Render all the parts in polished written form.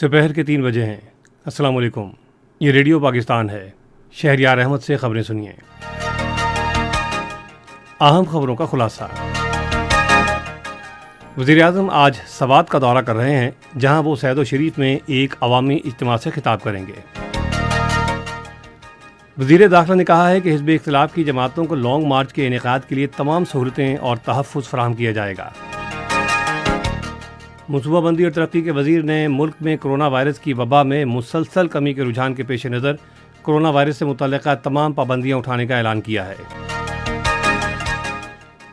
दोपहर के 3 बजे हैं। अस्सलाम वालेकुम। ये रेडियो पाकिस्तान है। शहरयार अहमद से खबरें सुनिए। अहम खबरों का खुलासा। वज़ीर-ए-आज़म आज सवात का दौरा कर रहे हैं, जहां वो सैदो शरीफ में एक अवामी इज्तिमा से खिताब करेंगे। वज़ीर दाखिला ने कहा है कि हिज़्ब इख्तिलाफ की जमातों को लॉन्ग मार्च के इनेकाद के लिए तमाम सहूलतें और तहफ़्फ़ुज़ फराहम किया जाएगा। मनसूबाबंदी और तरक्की के वज़ीर ने मुल्क में कोरोना वायरस की वबा में मुसलसल कमी के रुझान के पेश नज़र कोरोना वायरस से मुतल्लिक़ा तमाम पाबंदियाँ उठाने का ऐलान किया है।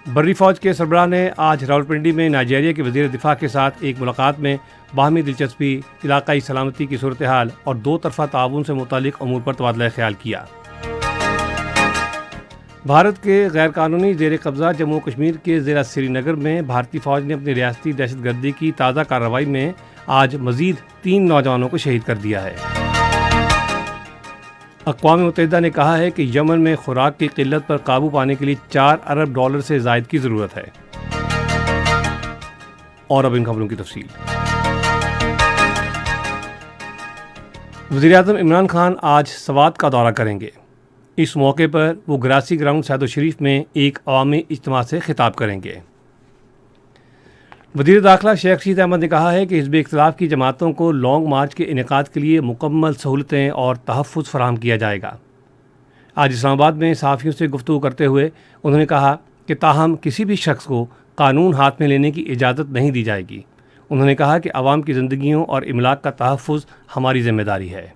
बर्री फ़ौज के सरबराह ने आज रावलपिंडी में नाइजीरिया के वज़ीर दिफ़ा के साथ एक मुलाकात में बाहमी दिलचस्पी, इलाक़ाई सलामती की सूरत हाल और दो तरफ़ा ताउन से मुतालिक अमूर पर तबादला ख्याल किया। भारत के गैर कानूनी ज़ेर कब्ज़ा जम्मू कश्मीर के ज़िला श्रीनगर में भारतीय फ़ौज ने अपनी रियासती दहशतगर्दी की ताज़ा कार्रवाई में आज मज़ीद 3 नौजवानों को शहीद कर दिया है। अक़वाम मुत्तहिदा ने कहा है कि यमन में खुराक की किल्लत पर काबू पाने के लिए $4 अरब से ज़ायद की ज़रूरत है। और अब इन खबरों की तफसील। वज़ीर-ए-आज़म इमरान खान आज सवात का दौरा करेंगे। इस मौके पर वो ग्रासी ग्राउंड सैदो शरीफ में एक अवामी इज्तिमा से खिताब करेंगे। वज़ीर दाखिला शेख रशीद अहमद ने कहा है कि हिज़्ब इख्तिलाफ की जमातों को लॉन्ग मार्च के इनेकाद के लिए मुकम्मल सहूलतें और तहफ़्फ़ुज़ फराहम किया जाएगा। आज इस्लामाबाद में सहाफ़ियों से गुफ्तगू करते हुए उन्होंने कहा कि ताहम किसी भी शख्स को कानून हाथ में लेने की इजाज़त नहीं दी जाएगी। उन्होंने कहा कि आवाम की ज़िंदगियों और इमलाक का तहफ़्फ़ुज़ हमारी ज़िम्मेदारी है।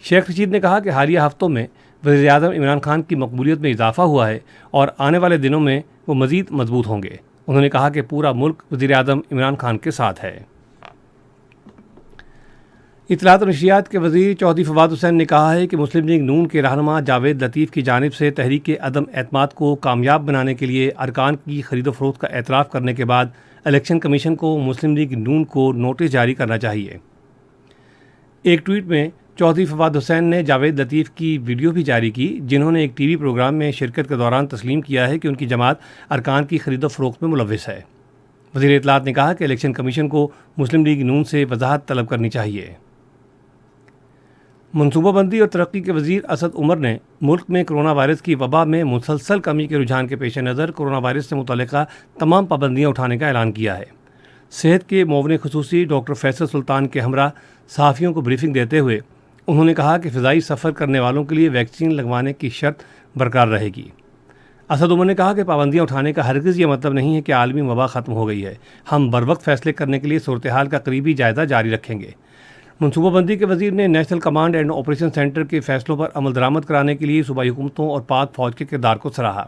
शेख रशीद ने कहा कि हालिया हफ़्तों में वज़ीर-ए-आज़म इमरान खान की मकबूलियत में इजाफ़ा हुआ है और आने वाले दिनों में वो मज़ीद मजबूत होंगे। उन्होंने कहा कि पूरा मुल्क वज़ीर-ए-आज़म इमरान खान के साथ है। इत्तलात और नशरियात के वज़ीर चौधरी फवाद हुसैन ने कहा है कि मुस्लिम लीग नून के रहनुमा जावेद लतीफ़ की जानिब से तहरीक अदम एतमाद को कामयाब बनाने के लिए अरकान की खरीदो फरोख्त का एतराफ़ करने के बाद इलेक्शन कमीशन को मुस्लिम लीग नून को नोटिस जारी करना चाहिए। एक ट्वीट में चौधरी फवाद हुसैन ने जावेद लतीफ़ की वीडियो भी जारी की, जिन्होंने एक टीवी प्रोग्राम में शिरकत के दौरान तस्लीम किया है कि उनकी जमात अरकान की खरीदो फरोख्त में मुलव्विस है। वज़ीर इत्तलात ने कहा कि इलेक्शन कमीशन को मुस्लिम लीग नून से वजाहत तलब करनी चाहिए। मनसूबाबंदी और तरक्की के वज़ीर असद उमर ने मुल्क में कोरोना वायरस की वबा में मुसलसल कमी के रुझान के पेश नज़र कोरोना वायरस से मुतल्लिक़ा तमाम पाबंदियाँ उठाने का ऐलान किया है। सेहत के मुआविन खुसूसी डॉक्टर फैसल सुल्तान के हमरा सहाफ़ियों को ब्रीफिंग देते हुए उन्होंने कहा कि फ़िज़ाई सफ़र करने वालों के लिए वैक्सीन लगवाने की शर्त बरकरार रहेगी। असद उमर ने कहा कि पाबंदियाँ उठाने का हरगिज़ ये मतलब नहीं है कि आलमी वबा ख़त्म हो गई है। हम बरवक्त फ़ैसले करने के लिए सूरत हाल का करीबी जायज़ा जारी रखेंगे। मनसूबाबंदी के वज़ीर ने national command and operation centre के फ़ैसलों पर अमल दरामद कराने के लिए सूबाई हुकूमतों और पाक फ़ौज के किरदार को सराहा।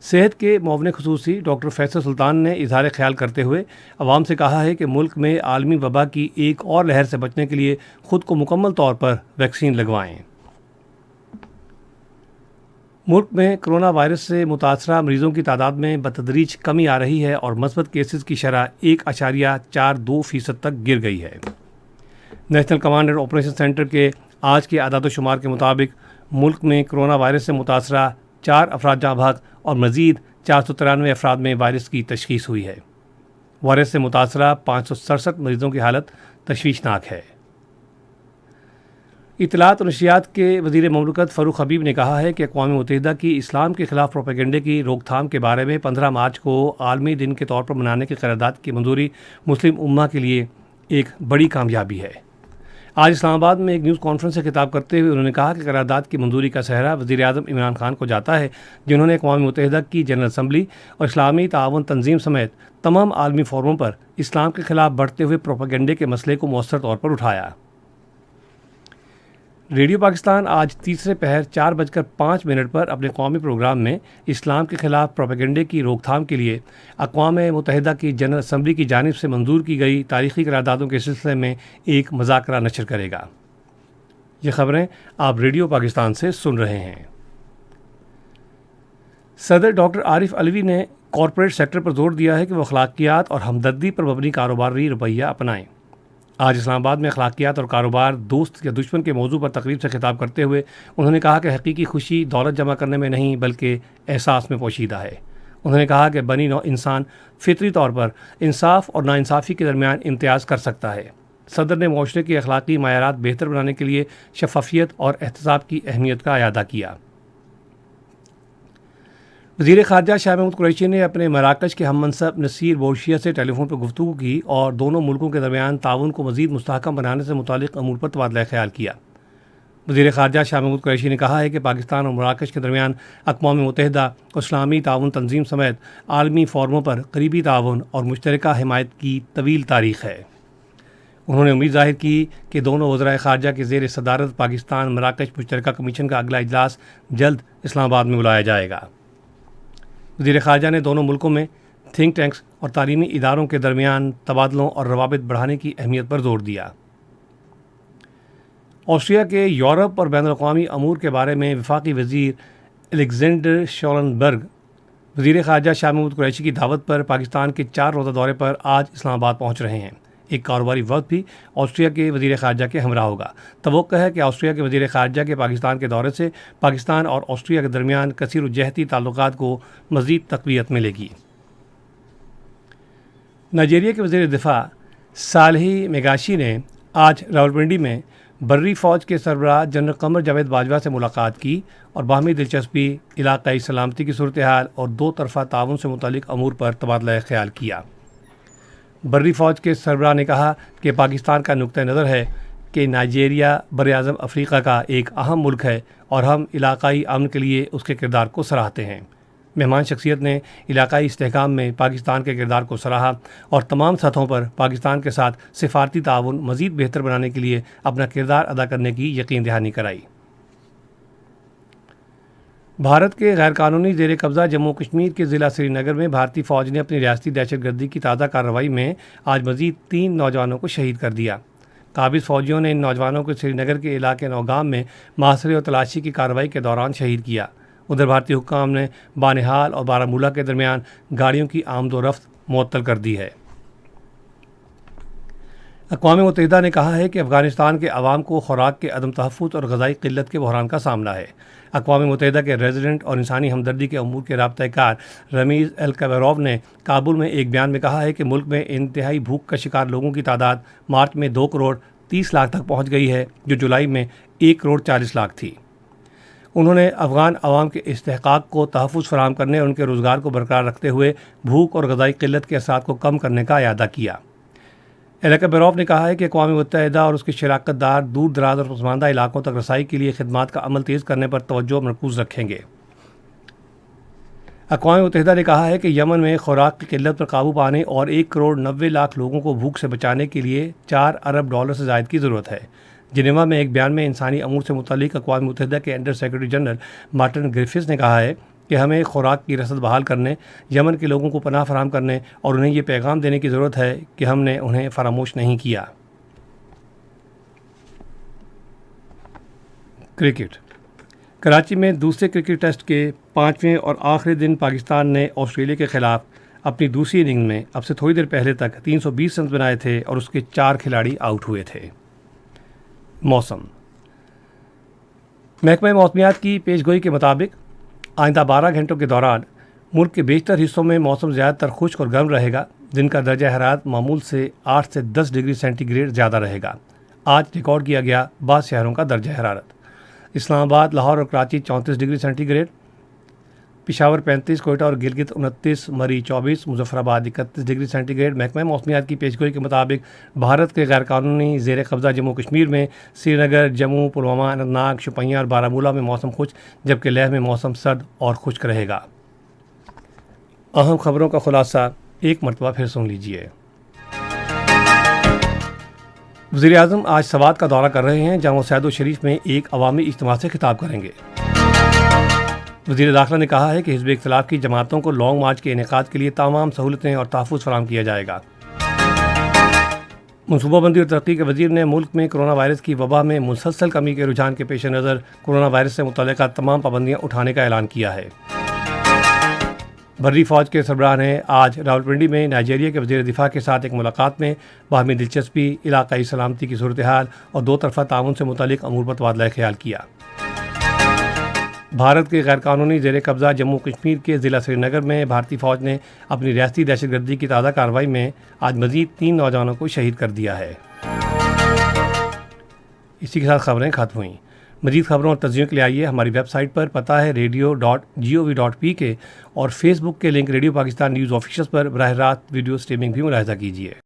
सेहत के मुआविन खुसूसी डॉक्टर फैसल सुल्तान ने इज़हार ख्याल करते हुए अवाम से कहा है कि मुल्क में आलमी वबा की एक और लहर से बचने के लिए ख़ुद को मुकम्मल तौर पर वैक्सीन लगवाएं। मुल्क में कोरोना वायरस से मुतासरा मरीज़ों की तादाद में बतदरीज कमी आ रही है और मस्बत केसेस की शरह 1.42% तक गिर गई है। National command and operation centre के आज के आदाद शुमार के मुताबिक मुल्क में कोरोना वायरस से मुतासरा 4 अफराद जहाँ भाग और मज़ीद 493 अफराद में वायरस की तशख़ीस हुई है। वायरस से मुतासरा 567 मरीज़ों की हालत तशवीशनाक है। इत्तलात और नशरियात के वज़ीर ममलकत फ़ारूक हबीब ने कहा है कि अक़वाम मुत्तहिदा की इस्लाम के ख़िलाफ़ प्रोपेगेंडे की रोकथाम के बारे में 15 मार्च को आलमी दिन के तौर पर मनाने की क़रारदाद की मंजूरी मुस्लिम उम्मा के लिए एक बड़ी कामयाबी है। आज इस्लामाबाद में एक न्यूज़ कॉन्फ्रेंस से खिताब करते हुए उन्होंने कहा कि करारदाद की मंजूरी का सहरा वज़ीर-ए-आज़म इमरान खान को जाता है, जिन्होंने अक़वाम मुत्तहिदा की जनरल असम्बली और इस्लामी ताउन तंजीम समेत तमाम आलमी फोरमों पर इस्लाम के ख़िलाफ़ बढ़ते हुए प्रोपेगेंडे के मसले को मौसर तौर पर उठाया। रेडियो पाकिस्तान आज तीसरे पहर 4:05 पर अपने कौमी प्रोग्राम में इस्लाम के ख़िलाफ़ प्रोपेगेंडे की रोकथाम के लिए अक़वाम मुत्तहिदा की जनरल असम्बली की जानिब से मंजूर की गई तारीख़ी करारदादों के सिलसिले में एक मज़ाकरा नशर करेगा। ये खबरें आप रेडियो पाकिस्तान से सुन रहे हैं। सदर डॉक्टर आरिफ अलवी ने कॉरपोरेट सेक्टर पर जोर दिया है कि वो अखलाकियात और हमदर्दी पर मबनी कारोबारी रवैया अपनाएं। आज इस्लामाबाद में अखलाकियात और कारोबार दोस्त या दुश्मन के मौजू पर तकरीब से खिताब करते हुए उन्होंने कहा कि हकीकी खुशी दौलत जमा करने में नहीं बल्कि एहसास में पोशीदा है। उन्होंने कहा कि बनी नौ इंसान फितरी तौर पर इंसाफ और नाइंसाफ़ी के दरमियान इम्तियाज़ कर सकता है। صدر نے معاشرے کے اخلاقی معیارات بہتر بنانے کے لیے شفافیت اور احتساب کی اہمیت کا اعادہ کیا۔ وزیر خارجہ شاہ محمود قریشی نے اپنے مراکش کے ہم منصب نصیر بورشیہ سے ٹیلی فون پر گفتگو کی اور دونوں ملکوں کے درمیان تعاون کو مزید مستحکم بنانے سے متعلق امور پر تبادلہ خیال کیا۔ وزیر خارجہ شاہ محمود قریشی نے کہا ہے کہ پاکستان اور مراکش کے درمیان اقوام متحدہ اور اسلامی تعاون تنظیم سمیت عالمی فورموں پر قریبی تعاون اور مشترکہ حمایت کی طویل تاریخ ہے۔ انہوں نے امید ظاہر کی کہ دونوں وزرائے خارجہ کے زیر صدارت پاکستان مراکش مشترکہ کمیشن کا اگلا اجلاس جلد اسلام آباد میں بلایا جائے گا۔ وزیر خارجہ نے دونوں ملکوں میں تھنک ٹینکس اور تعلیمی اداروں کے درمیان تبادلوں اور روابط بڑھانے کی اہمیت پر زور دیا۔ آسٹریا کے یورپ اور بین الاقوامی امور کے بارے میں وفاقی وزیر الیگزینڈر شولنبرگ وزیر خارجہ شاہ محمود قریشی کی دعوت پر پاکستان کے 4 روزہ دورے پر آج اسلام آباد پہنچ رہے ہیں۔ ایک کاروباری وفد بھی آسٹریا کے وزیر خارجہ کے ہمراہ ہوگا۔ توقع ہے کہ آسٹریا کے وزیر خارجہ کے پاکستان کے دورے سے پاکستان اور آسٹریا کے درمیان کثیر الجہتی تعلقات کو مزید تقویت ملے گی۔ نائجیریا کے وزیر دفاع صالح میگاشی نے آج راولپنڈی میں بری فوج کے سربراہ جنرل قمر جاوید باجوہ سے ملاقات کی اور باہمی دلچسپی، علاقائی سلامتی کی صورتحال اور دو طرفہ تعاون سے متعلق امور پر تبادلہ خیال کیا۔ بری فوج کے سربراہ نے کہا کہ پاکستان کا نقطہ نظر ہے کہ نائجیریا براعظم افریقہ کا ایک اہم ملک ہے اور ہم علاقائی امن کے لیے اس کے کردار کو سراہتے ہیں۔ مہمان شخصیت نے علاقائی استحکام میں پاکستان کے کردار کو سراہا اور تمام سطحوں پر پاکستان کے ساتھ سفارتی تعاون مزید بہتر بنانے کے لیے اپنا کردار ادا کرنے کی یقین دہانی کرائی۔ بھارت کے غیر قانونی زیر قبضہ جموں کشمیر کے ضلع سری نگر میں بھارتی فوج نے اپنی ریاستی دہشت گردی کی تازہ کارروائی میں آج مزید 3 نوجوانوں کو شہید کر دیا۔ قابض فوجیوں نے ان نوجوانوں کو سری نگر کے علاقے نوگام میں محاصرے اور تلاشی کی کارروائی کے دوران شہید کیا۔ ادھر بھارتی حکام نے بانہال اور بارہمولہ کے درمیان گاڑیوں کی آمد و رفت معطل کر دی ہے۔ اقوام متحدہ نے کہا ہے کہ افغانستان کے عوام کو خوراک کے عدم تحفظ اور غذائی قلت کے بحران کا سامنا ہے۔ اقوام متحدہ کے ریزیڈنٹ اور انسانی ہمدردی کے امور کے رابطہ کار رمیز الکبیروف نے کابل میں ایک بیان میں کہا ہے کہ ملک میں انتہائی بھوک کا شکار لوگوں کی تعداد مارچ میں 2 کروڑ 30 لاکھ تک پہنچ گئی ہے، جو جولائی میں 1 کروڑ 40 لاکھ تھی۔ انہوں نے افغان عوام کے استحقاق کو تحفظ فراہم کرنے اور ان کے روزگار کو برقرار رکھتے ہوئے بھوک اور غذائی قلت کے اثرات کو کم کرنے کا اعادہ کیا۔ الکبیروف نے کہا ہے کہ اقوام متحدہ اور اس کے شراکت دار دور دراز اور پسماندہ علاقوں تک رسائی کے لیے خدمات کا عمل تیز کرنے پر توجہ مرکوز رکھیں گے۔ اقوام متحدہ نے کہا ہے کہ یمن میں خوراک کی قلت پر قابو پانے اور 1 کروڑ 90 لاکھ لوگوں کو بھوک سے بچانے کے لیے $4 ارب سے زائد کی ضرورت ہے۔ جنیوا میں ایک بیان میں انسانی امور سے متعلق اقوام متحدہ کے انڈر سیکرٹری جنرل مارٹن گریفث نے کہا ہے کہ ہمیں خوراک کی رسد بحال کرنے، یمن کے لوگوں کو پناہ فراہم کرنے اور انہیں یہ پیغام دینے کی ضرورت ہے کہ ہم نے انہیں فراموش نہیں کیا۔ کرکٹ۔ کراچی میں دوسرے کرکٹ ٹیسٹ کے 5ویں اور آخری دن پاکستان نے آسٹریلیا کے خلاف اپنی دوسری اننگ میں اب سے تھوڑی دیر پہلے تک 320 رنز بنائے تھے اور اس کے 4 کھلاڑی آؤٹ ہوئے تھے۔ موسم۔ محکمہ موسمیات کی پیش گوئی کے مطابق آئندہ 12 گھنٹوں کے دوران ملک کے بیشتر حصوں میں موسم زیادہ تر خشک اور گرم رہے گا۔ دن کا درجہ حرارت معمول سے 8 سے 10 ڈگری سینٹی گریڈ زیادہ رہے گا۔ آج ریکارڈ کیا گیا بعض شہروں کا درجہ حرارت: اسلام آباد، لاہور اور Karachi 34 degree centigrade, Peshawar 35، Quetta اور گلگت 29، مری 24، مظفر آباد 31 ڈگری سینٹی گریڈ۔ محکمہ موسمیات کی پیشگوئی کے مطابق بھارت کے غیر قانونی زیر قبضہ جموں کشمیر میں سری نگر، جموں، پلوامہ، اننت ناگ، شوپیاں اور بارہمولہ میں موسم خشک، جبکہ لیہ میں موسم سرد اور خشک رہے گا۔ اہم خبروں کا خلاصہ ایک مرتبہ پھر سن لیجیے۔ وزیر اعظم آج سوات کا دورہ کر رہے ہیں، جہاں وہ سعد الشریف میں ایک عوامی اجتماع سے خطاب کریں گے۔ وزیر داخلہ نے کہا ہے کہ حزب اختلاف کی جماعتوں کو لانگ مارچ کے انعقاد کے لیے تمام سہولتیں اور تحفظ فراہم کیا جائے گا۔ منصوبہ بندی اور ترقی کے وزیر نے ملک میں کرونا وائرس کی وبا میں مسلسل کمی کے رجحان کے پیش نظر کرونا وائرس سے متعلقہ تمام پابندیاں اٹھانے کا اعلان کیا ہے۔ بری فوج کے سربراہ نے آج راولپنڈی میں نائجیریا کے وزیر دفاع کے ساتھ ایک ملاقات میں باہمی دلچسپی، علاقائی سلامتی کی صورتحال اور دو طرفہ تعاون سے متعلق امور پر تبادلہ خیال کیا۔ بھارت کے غیر قانونی زیر قبضہ جموں کشمیر کے ضلع سری نگر میں بھارتی فوج نے اپنی ریاستی دہشت گردی کی تازہ کارروائی میں آج مزید 3 نوجوانوں کو شہید کر دیا ہے۔ اسی کے ساتھ خبریں ختم ہوئیں۔ مزید خبروں اور تجزیوں کے لیے آئیے ہماری ویب سائٹ پر، پتہ ہے radio.gov.pk، اور فیس بک کے link radio Pakistan news official پر براہ راست ویڈیو سٹریمنگ بھی ملاحظہ کیجیے۔